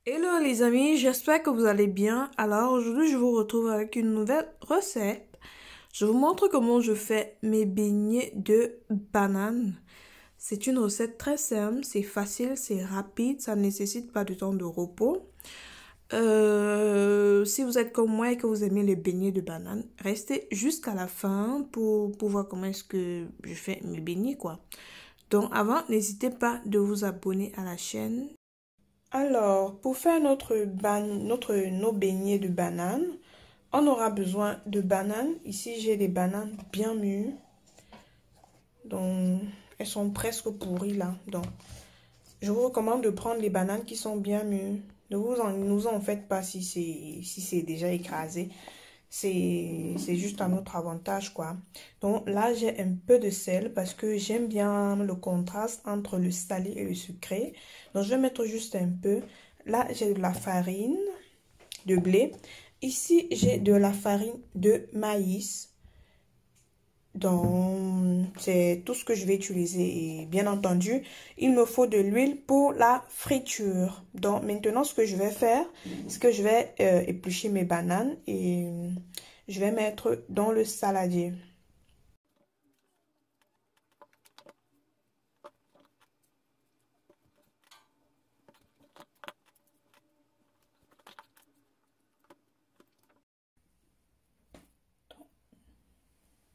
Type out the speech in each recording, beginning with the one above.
Hello les amis, j'espère que vous allez bien. Alors aujourd'hui je vous retrouve avec une nouvelle recette. Je vous montre comment je fais mes beignets de banane. C'est une recette très simple, c'est facile, c'est rapide, ça ne nécessite pas de temps de repos. Si vous êtes comme moi et que vous aimez les beignets de banane, restez jusqu'à la fin pour voir comment est-ce que je fais mes beignets quoi. Donc avant, n'hésitez pas de vous abonner à la chaîne. Alors, pour faire nos beignets de banane, on aura besoin de bananes. Ici, j'ai des bananes bien mûres. Donc, elles sont presque pourries là. Donc, je vous recommande de prendre les bananes qui sont bien mûres. Ne nous en faites pas si c'est déjà écrasé. C'est juste à notre avantage, quoi. Donc là, j'ai un peu de sel parce que j'aime bien le contraste entre le salé et le sucré. Donc, je vais mettre juste un peu. Là, j'ai de la farine de blé. Ici, j'ai de la farine de maïs. Donc, c'est tout ce que je vais utiliser. Et bien entendu, il me faut de l'huile pour la friture. Donc, maintenant, ce que je vais faire, c'est que je vais éplucher mes bananes et je vais mettre dans le saladier.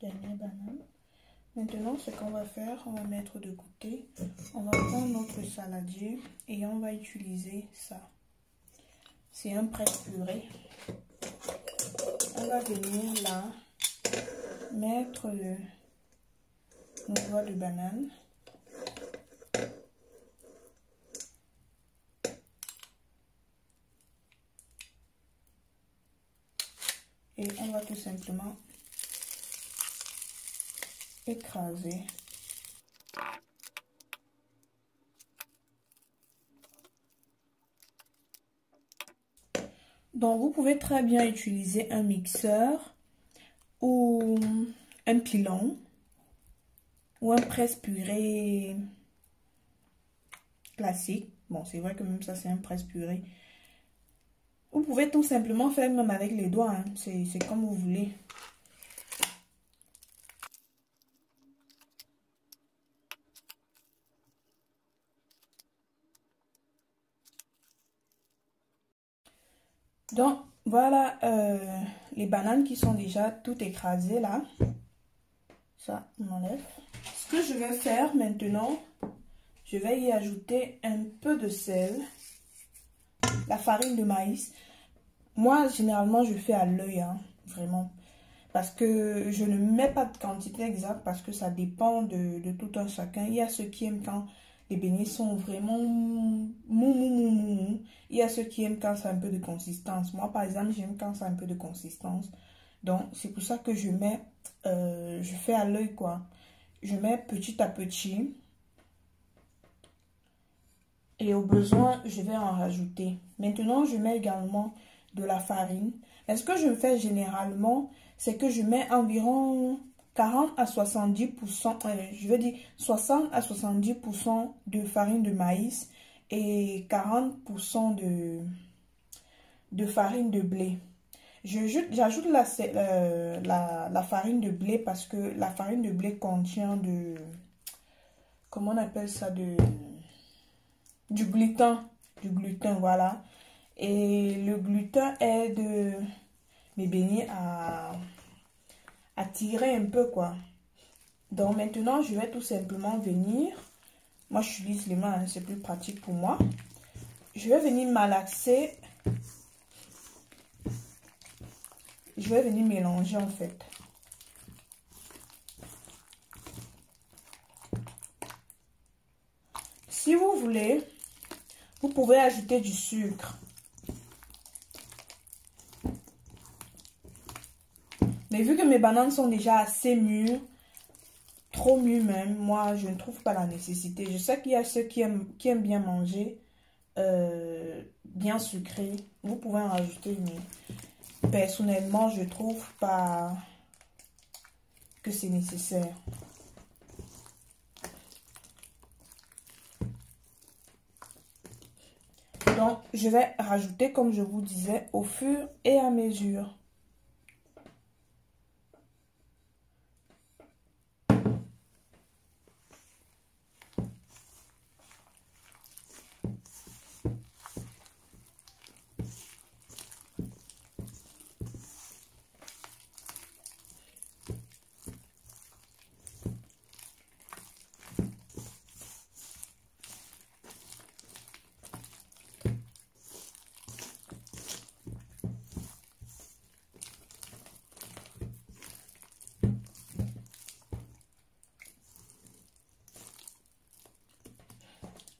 Dernière banane. Maintenant, ce qu'on va faire, on va mettre de côté. On va prendre notre saladier et on va utiliser ça. C'est un presse-purée. On va venir là, mettre nos doigts de banane. Et on va tout simplement écraser. Donc, vous pouvez très bien utiliser un mixeur ou un pilon ou un presse-purée classique. Bon, c'est vrai que même ça, c'est un presse-purée. Vous pouvez tout simplement faire même avec les doigts. Hein. C'est comme vous voulez. Donc, voilà les bananes qui sont déjà toutes écrasées là. Ça, on enlève. Ce que je vais faire maintenant, je vais y ajouter un peu de sel, la farine de maïs. Moi, généralement, je fais à l'œil, hein, vraiment. Parce que je ne mets pas de quantité exacte parce que ça dépend de tout un chacun. Il y a ceux qui aiment quand les beignets sont vraiment mou. Il y a ceux qui aiment quand ça a un peu de consistance. Moi, par exemple, j'aime quand ça a un peu de consistance. Donc, c'est pour ça que je fais à l'œil, quoi. Je mets petit à petit. Et au besoin, je vais en rajouter. Maintenant, je mets également de la farine. Et ce que je fais généralement, c'est que je mets environ 40 à 70%, je veux dire 60 à 70% de farine de maïs et 40% de farine de blé. J'ajoute la farine de blé parce que la farine de blé contient comment on appelle ça, du gluten, voilà. Et le gluten aide mes beignets à tirer un peu, quoi. Donc maintenant, je vais tout simplement venir. Moi, je utilise les mains, hein, c'est plus pratique pour moi. Je vais venir malaxer. Je vais venir mélanger, en fait. Si vous voulez, vous pouvez ajouter du sucre. Mais vu que mes bananes sont déjà assez mûres, trop mûres même, moi, je ne trouve pas la nécessité. Je sais qu'il y a ceux qui aiment bien manger bien sucré. Vous pouvez en rajouter, mais personnellement, je trouve pas que c'est nécessaire. Donc, je vais rajouter, comme je vous disais, au fur et à mesure.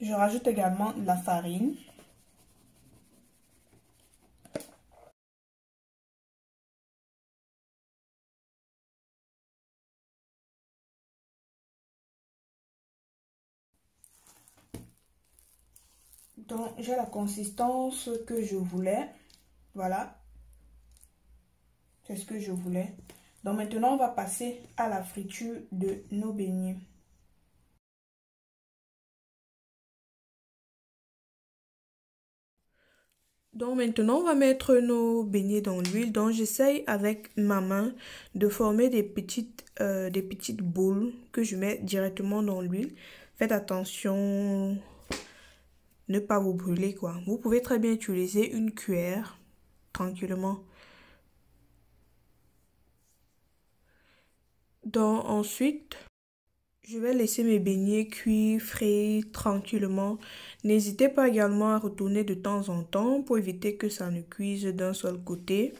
Je rajoute également la farine. Donc, j'ai la consistance que je voulais. Voilà. C'est ce que je voulais. Donc, maintenant, on va passer à la friture de nos beignets. Donc maintenant, on va mettre nos beignets dans l'huile. Donc j'essaye avec ma main de former des petites boules que je mets directement dans l'huile. Faites attention, ne pas vous brûler quoi. Vous pouvez très bien utiliser une cuillère tranquillement. Donc ensuite, je vais laisser mes beignets cuire, frire tranquillement. N'hésitez pas également à retourner de temps en temps pour éviter que ça ne cuise d'un seul côté.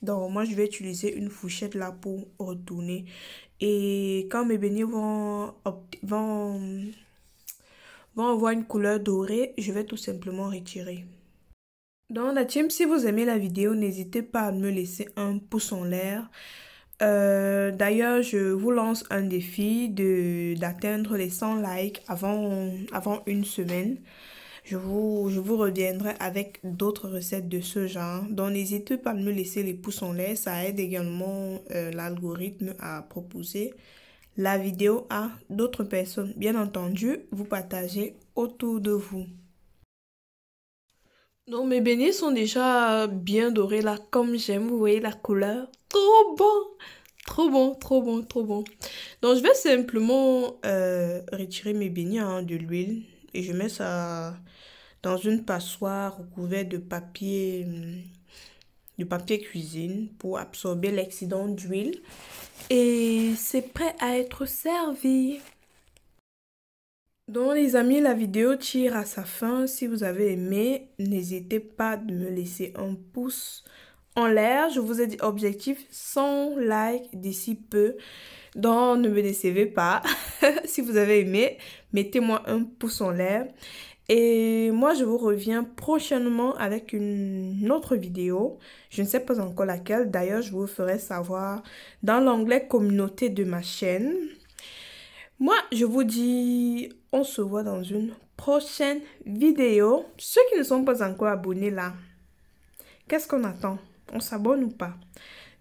Donc moi je vais utiliser une fourchette là pour retourner. Et quand mes beignets vont avoir une couleur dorée, je vais tout simplement retirer. Dans la team, si vous aimez la vidéo, n'hésitez pas à me laisser un pouce en l'air. D'ailleurs, je vous lance un défi d'atteindre les 100 likes avant une semaine. Je vous reviendrai avec d'autres recettes de ce genre. Donc, n'hésitez pas à me laisser les pouces en l'air. Ça aide également l'algorithme à proposer la vidéo à d'autres personnes. Bien entendu, vous partagez autour de vous. Donc, mes beignets sont déjà bien dorés là, comme j'aime. Vous voyez la couleur? Trop bon! Trop bon, trop bon, trop bon. Donc, je vais simplement retirer mes beignets de l'huile. Et je mets ça dans une passoire recouverte de papier cuisine pour absorber l'excédent d'huile. Et c'est prêt à être servi. Donc les amis, la vidéo tire à sa fin. Si vous avez aimé, n'hésitez pas à me laisser un pouce en l'air. Je vous ai dit objectif 100 likes d'ici peu. Donc ne me décevez pas. Si vous avez aimé, mettez-moi un pouce en l'air. Et moi, je vous reviens prochainement avec une autre vidéo. Je ne sais pas encore laquelle. D'ailleurs, je vous ferai savoir dans l'onglet communauté de ma chaîne. Moi, je vous dis, on se voit dans une prochaine vidéo. Ceux qui ne sont pas encore abonnés là, qu'est-ce qu'on attend? On s'abonne ou pas?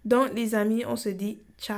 Donc, les amis, on se dit ciao.